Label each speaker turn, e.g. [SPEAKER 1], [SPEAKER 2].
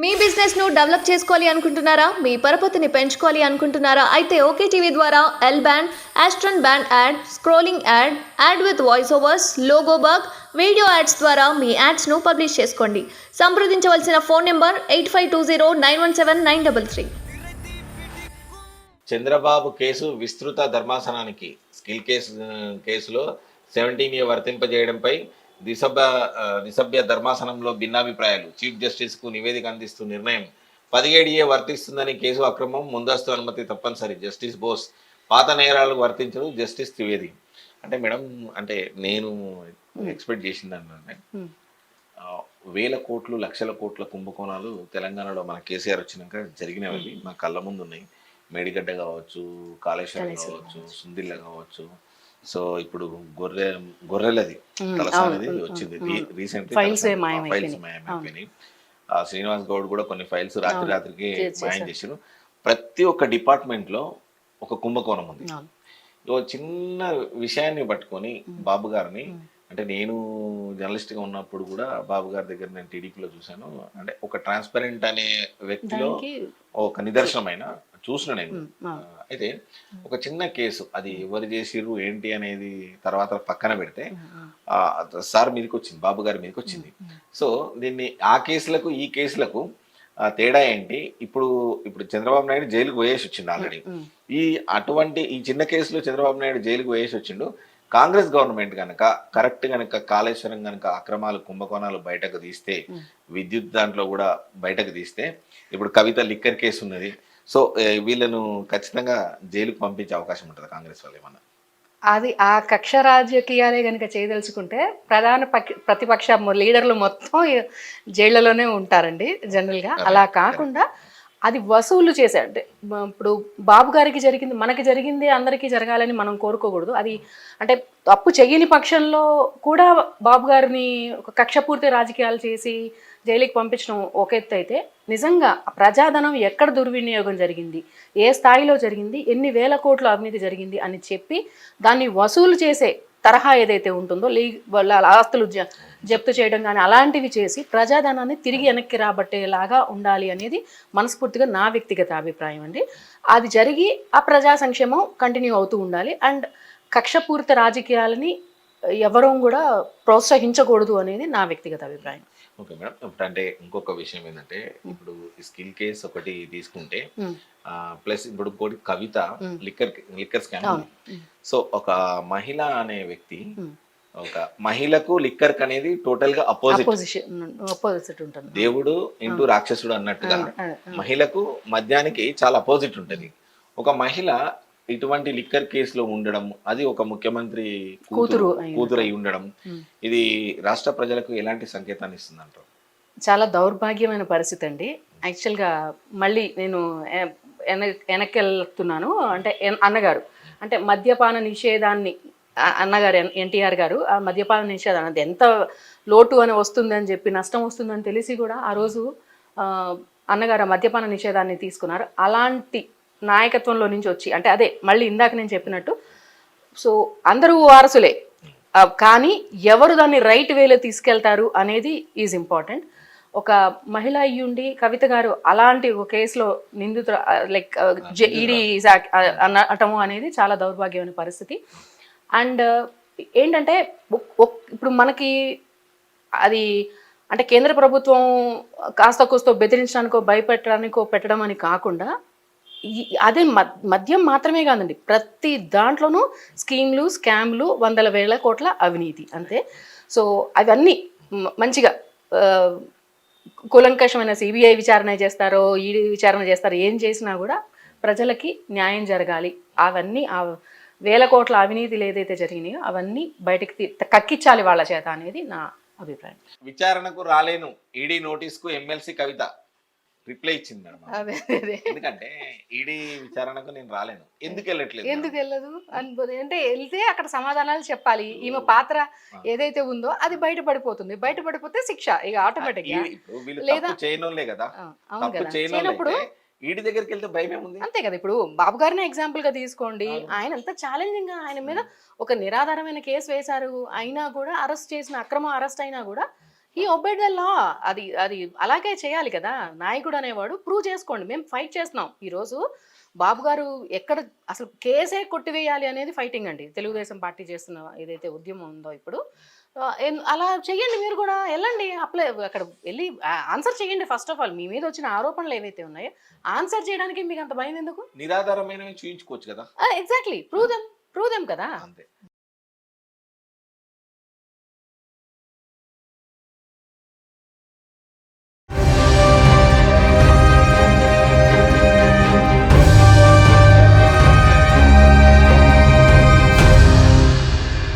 [SPEAKER 1] మీ business ను develop చేసుకోవాలి అనుకుంటున్నారా? మీ పరపతిని పెంచుకోవాలి అనుకుంటున్నారా? అయితే ఓకే టీవీ ద్వారా L band, Aston band ad, scrolling ad, ad with voice overs, logo bug, video ads ద్వారా మీ యాడ్స్ ను పబ్లిష్ చేసుకోండి. సంప్రదించవలసిన ఫోన్ నెంబర్ 8520917933.
[SPEAKER 2] చంద్రబాబు కేసు విస్తృత ధర్మాసనానికి స్కిల్ కేసులో 17A వర్తింపజేయడంపై దిసభ్య ధర్మాసనంలో భిన్నాభిప్రాయాలు. చీఫ్ జస్టిస్ కు నివేదిక అందిస్తూ నిర్ణయం. 17A వర్తిస్తుందని, కేసు అక్రమం, ముందస్తు అనుమతి తప్పనిసరి. జస్టిస్ బోస్. పాత నేరాలకు వర్తించదు జస్టిస్ త్రివేది. అంటే మేడం, అంటే నేను ఎక్స్పెక్ట్ చేసింది అంటే వేల కోట్లు, లక్షల కోట్ల కుంభకోణాలు తెలంగాణలో మన కేసీఆర్ వచ్చినాక జరిగినవి మా కళ్ళ ముందు ఉన్నాయి. మేడిగడ్డ కావచ్చు, కాళేశ్వరం కావచ్చు, సుందిల్ల కావచ్చు. సో ఇప్పుడు గొర్రెలది తలసా అనేది వచ్చింది రీసెంట్లీ. ఫైల్స్ మాయమైపోయినాయి. శ్రీనివాస్ గౌడ్ కూడా కొన్ని ఫైల్స్ రాత్రికి మాయం చేశారు. ప్రతి ఒక్క డిపార్ట్మెంట్ లో ఒక కుంభకోణం ఉంది. చిన్న విషయాన్ని పట్టుకొని బాబు గారిని, అంటే నేను జర్నలిస్ట్ గా ఉన్నప్పుడు కూడా బాబు గారి దగ్గర నేను టీడీపీలో చూశాను. అంటే ఒక ట్రాన్స్పరెంట్ అనే వ్యక్తిలో ఒక నిదర్శనమైన చూసిన నేను. అయితే ఒక చిన్న కేసు, అది ఎవరు చేసిర్రు ఏంటి అనేది తర్వాత పక్కన పెడితే సార్ మీదకి వచ్చింది, బాబు గారి మీదకి వచ్చింది. సో దీన్ని ఆ కేసులకు ఈ కేసులకు తేడా ఏంటి? ఇప్పుడు చంద్రబాబు నాయుడు జైలుకు పోయేసి వచ్చిండు ఆల్రెడీ. అటువంటి ఈ చిన్న కేసులో చంద్రబాబు నాయుడు జైలుకు పోయేసి వచ్చిండు. కాంగ్రెస్ గవర్నమెంట్ కనుక కరెక్ట్ కనుక కాళేశ్వరం కనుక అక్రమాలు, కుంభకోణాలు బయటకు తీస్తే, విద్యుత్ దాంట్లో కూడా బయటకు తీస్తే, ఇప్పుడు కవిత లిక్కర్ కేసు ఉన్నది. సో వీళ్ళను ఖచ్చితంగా జైలుకు పంపించే అవకాశం ఉంటుంది కాంగ్రెస్ వాళ్ళు ఏమన్నా?
[SPEAKER 3] అది ఆ కక్ష రాజకీయాలే కనుక చేయదలుచుకుంటే ప్రధాన ప్రతిపక్ష లీడర్లు మొత్తం జైళ్లలోనే ఉంటారండి జనరల్గా. అలా కాకుండా అది వసూలు చేసే, అంటే ఇప్పుడు బాబు గారికి జరిగింది, మనకి జరిగింది అందరికీ జరగాలని మనం కోరుకోకూడదు. అది అంటే తప్పు చెయ్యని పక్షంలో కూడా బాబు గారిని ఒక కక్షపూర్తి రాజకీయాలు చేసి జైలుకి పంపించడం ఒక ఎత్తు అయితే, నిజంగా ప్రజాధనం ఎక్కడ దుర్వినియోగం జరిగింది, ఏ స్థాయిలో జరిగింది, ఎన్ని వేల కోట్ల అవినీతి జరిగింది అని చెప్పి దాన్ని వసూలు చేసే తరహా ఏదైతే ఉంటుందో, వాళ్ళ ఆస్తులు జప్తు చేయడం కానీ అలాంటివి చేసి ప్రజాధనాన్ని తిరిగి వెనక్కి రాబట్టేలాగా ఉండాలి అనేది మనస్ఫూర్తిగా నా వ్యక్తిగత అభిప్రాయం అండి. అది జరిగి ఆ ప్రజా సంక్షేమం కంటిన్యూ అవుతూ ఉండాలి. అండ్ కక్షపూరిత రాజకీయాలని ఎవరూ కూడా ప్రోత్సహించకూడదు అనేది నా వ్యక్తిగత అభిప్రాయం.
[SPEAKER 2] Okay madam. ఇప్పుడు అంటే ఇంకొక విషయం ఏంటంటే, ఇప్పుడు స్కిల్ కేసు ఒకటి తీసుకుంటే ప్లస్ ఇప్పుడు ఇంకోటి కవిత లిక్కర్ స్కామ్. సో ఒక మహిళ అనే వ్యక్తి, ఒక మహిళకు లిక్కర్ అనేది టోటల్ గా అపోజిట్
[SPEAKER 3] ఉంటుంది.
[SPEAKER 2] దేవుడు ఇంటూ రాక్షసుడు అన్నట్టుగా మహిళకు మద్యానికి చాలా అపోజిట్ ఉంటుంది. ఒక మహిళ ఇటువంటి లిక్కర్ కేసులో ఉండడం, అది ఒక ముఖ్యమంత్రి కూతురు అయి ఉండడం, ఇది రాష్ట్ర ప్రజలకు ఎలాంటి సంకేతాన్ని ఇస్తుంది అంటారు?
[SPEAKER 3] చాలా దౌర్భాగ్యమైన పరిస్థితి అండి. యాక్చువల్గా మళ్ళీ నేను వెనక్కి వెళ్తున్నాను. అంటే అన్నగారు అంటే మద్యపాన నిషేధాన్ని, అన్నగారు ఎన్టీఆర్ గారు ఆ మద్యపాన నిషేధాన్ని, అది ఎంత లోటు అని వస్తుందని చెప్పి, నష్టం వస్తుందని తెలిసి కూడా ఆ రోజు అన్నగారు మద్యపాన నిషేధాన్ని తీసుకున్నారు. అలాంటి నాయకత్వంలో నుంచి వచ్చి, అంటే అదే మళ్ళీ ఇందాక నేను చెప్పినట్టు, సో అందరూ వారసులే, కానీ ఎవరు దాన్ని రైట్ వేలో తీసుకెళ్తారు అనేది ఈజ్ ఇంపార్టెంట్. ఒక మహిళ అయ్యుండి కవిత గారు అలాంటి ఒక కేసులో నిందితులు లైక్ ఈడీ అనటము అనేది చాలా దౌర్భాగ్యమైన పరిస్థితి. అండ్ ఏంటంటే ఇప్పుడు మనకి అది అంటే కేంద్ర ప్రభుత్వం కాస్త కూస్తో బెదిరించడానికో భయపెట్టడానికో పెట్టడం అని కాకుండా, అదే మద్యం మాత్రమే కాదండి, ప్రతి దాంట్లోనూ స్కీమ్లు, స్కామ్లు, వందల వేల కోట్ల అవినీతి అంతే. సో అవన్నీ మంచిగా కూలంకషమైన సిబిఐ విచారణ చేస్తారో, ఈడీ విచారణ చేస్తారో, ఏం చేసినా కూడా ప్రజలకి న్యాయం జరగాలి. అవన్నీ ఆ వేల కోట్ల అవినీతిలు ఏదైతే జరిగినాయో అవన్నీ బయటకి కక్కించాలి వాళ్ళ చేత అనేది నా అభిప్రాయం.
[SPEAKER 2] విచారణకు రాలేను ఈడీ నోటీస్కు ఎమ్మెల్సీ కవిత రిప్లై ఇచ్చింది మేడం. ఎందుకంటే ఈడీ విచారణకు నేను రాలేను, ఎందుకు
[SPEAKER 3] వెళ్ళదు అంటే వెళ్తే అక్కడ సమాధానాలు చెప్పాలి. ఈమె పాత్ర ఏదైతే ఉందో అది బయటపడిపోతుంది. బయటపడిపోతే శిక్ష ఇక ఆటోమేటిక్ గా.
[SPEAKER 2] లేదా చేయనోళ్ళే కదా, చేయనప్పుడు ఈడీ దగ్గరికి వెళ్తే భయం ఏముంది?
[SPEAKER 3] అంతే కదా. ఇప్పుడు బాబు గారిని ఎగ్జాంపుల్ గా తీసుకోండి. ఆయన ఎంత ఛాలెంజింగ్ గా ఆయన మీద ఒక నిరాధారమైన కేసు వేశారు, అయినా కూడా అరెస్ట్ చేసిన, అక్రమ అరెస్ట్ అయినా కూడా హీ ఒబేడ్ ద లా. అది అది అలాగే చేయాలి కదా. నాయకుడు అనేవాడు ప్రూవ్ చేసుకోండి. మేము ఫైట్ చేస్తున్నాం ఈరోజు. బాబు గారు ఎక్కడ అసలు కేసే కొట్టివేయాలి అనేది ఫైటింగ్ అండి. తెలుగుదేశం పార్టీ చేస్తున్న ఏదైతే ఉద్యమం ఉందో ఇప్పుడు అలా చెయ్యండి. మీరు కూడా వెళ్ళండి, అప్లై అక్కడ వెళ్ళి ఆన్సర్ చేయండి. ఫస్ట్ ఆఫ్ ఆల్ మీ మీద వచ్చిన ఆరోపణలు ఏవైతే ఉన్నాయో ఆన్సర్ చేయడానికి మీకు అంత భయం ఎందుకు?
[SPEAKER 2] నిరాధారమైనవి చూయించుకోవచ్చు కదా.
[SPEAKER 3] ఎగ్జాక్ట్లీ, ప్రూవ్ దెమ్ కదా.
[SPEAKER 2] అంతే.